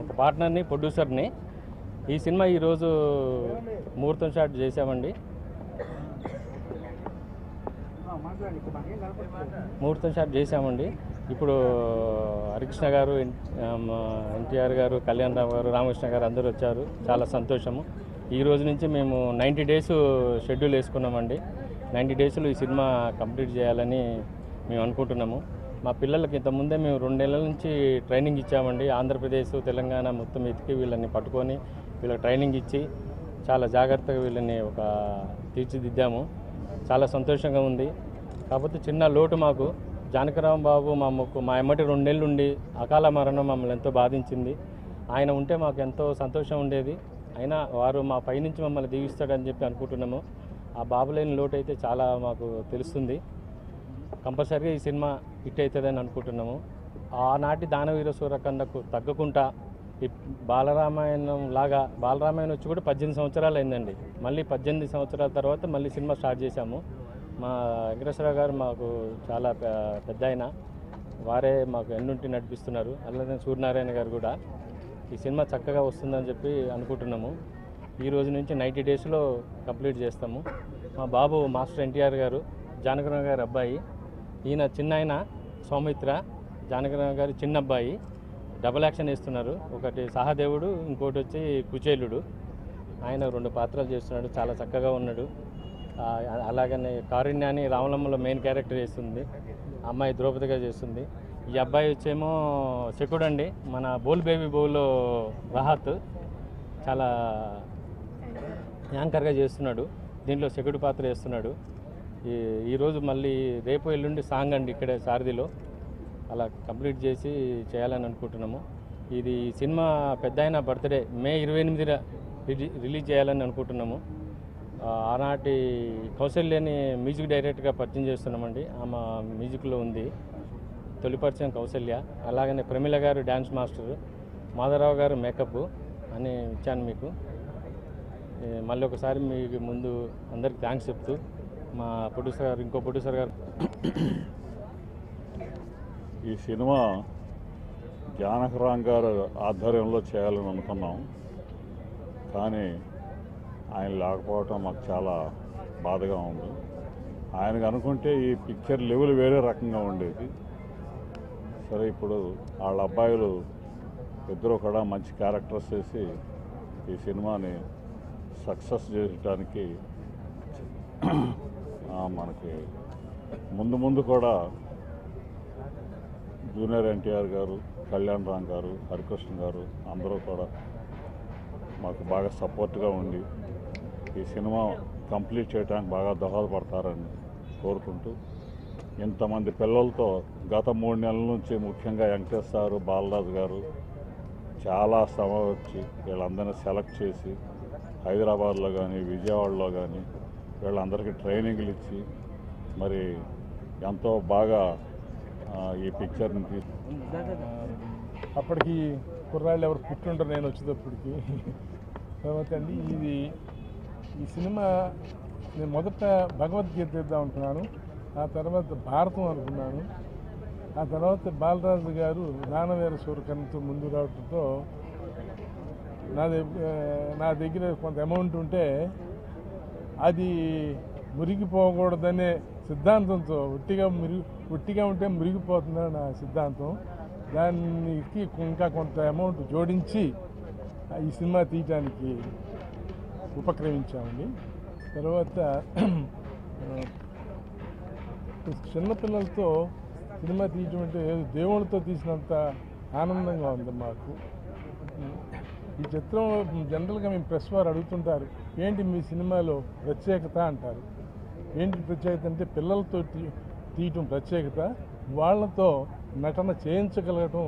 ఒక పార్ట్నర్ని, ప్రొడ్యూసర్ని. ఈ సినిమా ఈరోజు ముహూర్తం షాట్ చేసామండి. ఇప్పుడు హరికృష్ణ గారు, ఎన్టీఆర్ గారు, కళ్యాణ్ రావు గారు, రామకృష్ణ గారు అందరూ వచ్చారు. చాలా సంతోషము. ఈ రోజు నుంచి మేము 90 డేస్ షెడ్యూల్ వేసుకున్నామండి. 90 డేస్లో ఈ సినిమా కంప్లీట్ చేయాలని మేము అనుకుంటున్నాము. మా పిల్లలకి ఇంతకుముందే మేము 2 నెలల నుంచి ట్రైనింగ్ ఇచ్చామండి. ఆంధ్రప్రదేశ్, తెలంగాణ మొత్తం ఎతికి వీళ్ళని పట్టుకొని వీళ్ళకి ట్రైనింగ్ ఇచ్చి చాలా జాగ్రత్తగా వీళ్ళని తీర్చిదిద్దాము. చాలా సంతోషంగా ఉంది. కాకపోతే చిన్న లోటు మాకు, జానకిరామ్ బాబు మా ఎమ్మటి 2 నెలలు ఉండి అకాల మరణం మమ్మల్ని ఎంతో బాధించింది. ఆయన ఉంటే మాకు ఎంతో సంతోషం ఉండేది. అయినా వారు మా పైనుంచి మమ్మల్ని దీవిస్తాడని చెప్పి అనుకుంటున్నాము. ఆ బాబు లేని లోటు అయితే చాలా మాకు తెలుస్తుంది. కంపల్సరీగా ఈ సినిమా హిట్ అవుతుందని అనుకుంటున్నాము. ఆనాటి దానవీర సూరకర్ణకు తగ్గకుండా ఈ బాలరామాయణం వచ్చి కూడా 18 సంవత్సరాలు అయిందండి. మళ్ళీ 18 సంవత్సరాల తర్వాత మళ్ళీ సినిమా స్టార్ట్ చేశాము. మా వెంకటేశ్వరరావు గారు మాకు చాలా పెద్ద ఆయన, వారే మాకు ఎన్నుంటి నడిపిస్తున్నారు. అలాగే సూర్యనారాయణ గారు కూడా. ఈ సినిమా చక్కగా వస్తుందని చెప్పి అనుకుంటున్నాము. ఈ రోజు నుంచి 90 డేస్లో కంప్లీట్ చేస్తాము. మా బాబు మాస్టర్ ఎన్టీఆర్ గారు, జానకిరామ్ గారి అబ్బాయి. ఈయన చిన్న ఆయన సౌమిత్ర, జానకిరామ్ గారి చిన్న అబ్బాయి. డబుల్ యాక్షన్ వేస్తున్నారు. ఒకటి సహదేవుడు, ఇంకోటి వచ్చి కుచేలుడు. ఆయన 2 పాత్రలు చేస్తున్నాడు. చాలా చక్కగా ఉన్నాడు. అలాగనే కారుణ్యాన్ని రామలమ్మలో మెయిన్ క్యారెక్టర్ చేస్తుంది. అమ్మాయి ద్రౌపదిగా చేస్తుంది. ఈ అబ్బాయి వచ్చేమో శకుడు అండి, మన బోల్ బేబీ బోల్లో రాహత్ చాలా యాంకర్గా చేస్తున్నాడు. దీంట్లో శకుడు పాత్ర చేస్తున్నాడు. ఈరోజు మళ్ళీ రేపు ఎల్లుండి సాంగ్ అండి ఇక్కడే సారథిలో. అలా కంప్లీట్ చేసి చేయాలని అనుకుంటున్నాము. ఇది సినిమా పెద్ద ఆయన బర్త్డే మే 28న రిలీజ్ చేయాలని అనుకుంటున్నాము. ఆనాటి కౌశల్యని మ్యూజిక్ డైరెక్టర్గా పరిచయం చేస్తున్నామండి. ఆమె మ్యూజిక్లో ఉంది. తొలి పరిచయం కౌశల్య. అలాగనే ప్రమిళ గారు డ్యాన్స్ మాస్టర్, మాధవరావు గారు మేకప్ అని ఇచ్చాను మీకు. మళ్ళీ ఒకసారి మీకు ముందు అందరికి థ్యాంక్స్ చెప్తూ మా ప్రొడ్యూసర్ గారు, ఇంకో ప్రొడ్యూసర్ గారు, ఈ సినిమా జానకిరామ్ గారు ఆధ్వర్యంలో చేయాలని అనుకున్నాం. కానీ ఆయన లేకపోవటం మాకు చాలా బాధగా ఉంది. ఆయనకు అనుకుంటే ఈ పిక్చర్ లెవెల్ వేరే రకంగా ఉండేది. సరే, ఇప్పుడు వాళ్ళ అబ్బాయిలు ఇద్దరు కూడా మంచి క్యారెక్టర్స్ చేసి ఈ సినిమాని సక్సెస్ చేయడానికి మనకి ముందు కూడా జూనియర్ ఎన్టీఆర్ గారు, కళ్యాణ్ రామ్ గారు, హరికృష్ణ గారు అందరూ కూడా మాకు బాగా సపోర్ట్గా ఉండి ఈ సినిమా కంప్లీట్ చేయడానికి బాగా దోహదపడతారని కోరుకుంటూ, ఇంతమంది పిల్లలతో గత 3 నెలల నుంచి ముఖ్యంగా వెంకటేశ్వర గారు, బాలరాజు గారు చాలా శ్రమ వచ్చి వీళ్ళందరినీ సెలెక్ట్ చేసి హైదరాబాద్లో కానీ విజయవాడలో కానీ వీళ్ళందరికీ ట్రైనింగ్లు ఇచ్చి మరి ఎంతో బాగా ఈ పిక్చర్ని అప్పటికి కుర్రాళ్ళు ఎవరు పుట్టుంటారు నేను వచ్చేటప్పటికి. తర్వాత అండి ఈ సినిమా నేను మొదట భగవద్గీత తీద్దాం అనుకున్నాను. ఆ తర్వాత భారతం అనుకున్నాను. ఆ తర్వాత బాలరాజు గారు దానవీర సూరకర్ణతో ముందు రావడంతో నా దగ్గర కొంత అమౌంట్ ఉంటే అది మురిగిపోకూడదనే సిద్ధాంతంతో ఒట్టిగా ఉంటే మురిగిపోతుందని నా సిద్ధాంతం. దానికి ఇంకా కొంత అమౌంట్ జోడించి ఈ సినిమా తీయటానికి ఉపక్రమించామండి. తర్వాత చిన్నపిల్లలతో సినిమా తీయటం అంటే దేవుళ్ళతో తీసినంత ఆనందంగా ఉంది మాకు. ఈ చిత్రం జనరల్గా మేము ప్రెస్ వారు అడుగుతుంటారు, ఏంటి మీ సినిమాలో ప్రత్యేకత అంటారు. ఏంటి ప్రత్యేకత అంటే పిల్లలతో తీయటం ప్రత్యేకత, వాళ్ళతో నటన చేయించగలగటం